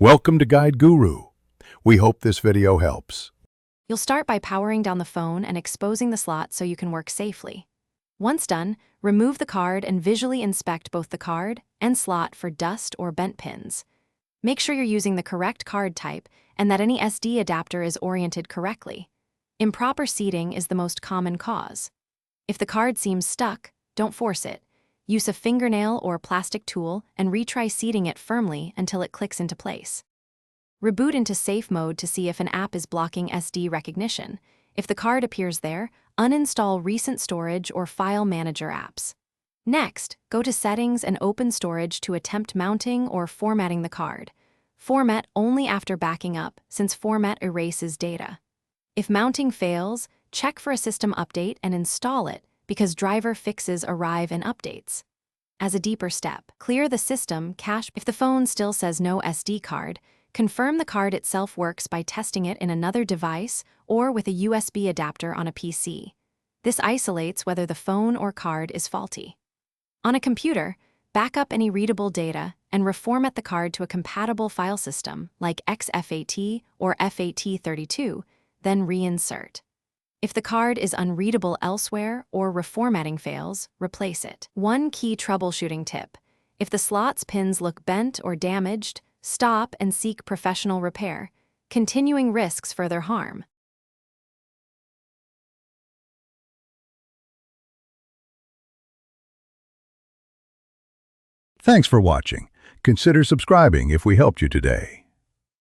Welcome to Guide Guru. We hope this video helps. You'll start by powering down the phone and exposing the slot so you can work safely. Once done, remove the card and visually inspect both the card and slot for dust or bent pins. Make sure you're using the correct card type and that any SD adapter is oriented correctly. Improper seating is the most common cause. If the card seems stuck, don't force it. Use a fingernail or plastic tool and retry seating it firmly until it clicks into place. Reboot into safe mode to see if an app is blocking SD recognition. If the card appears there, uninstall recent storage or file manager apps. Next, go to Settings and open Storage to attempt mounting or formatting the card. Format only after backing up, since format erases data. If mounting fails, check for a system update and install it, because driver fixes arrive in updates. As a deeper step, clear the system cache. If the phone still says no SD card, confirm the card itself works by testing it in another device or with a USB adapter on a PC. This isolates whether the phone or card is faulty. On a computer, back up any readable data and reformat the card to a compatible file system like XFAT or FAT32, then reinsert. If the card is unreadable elsewhere or reformatting fails, replace it. One key troubleshooting tip: if the slot's pins look bent or damaged, stop and seek professional repair. Continuing risks further harm. Thanks for watching. Consider subscribing if we helped you today.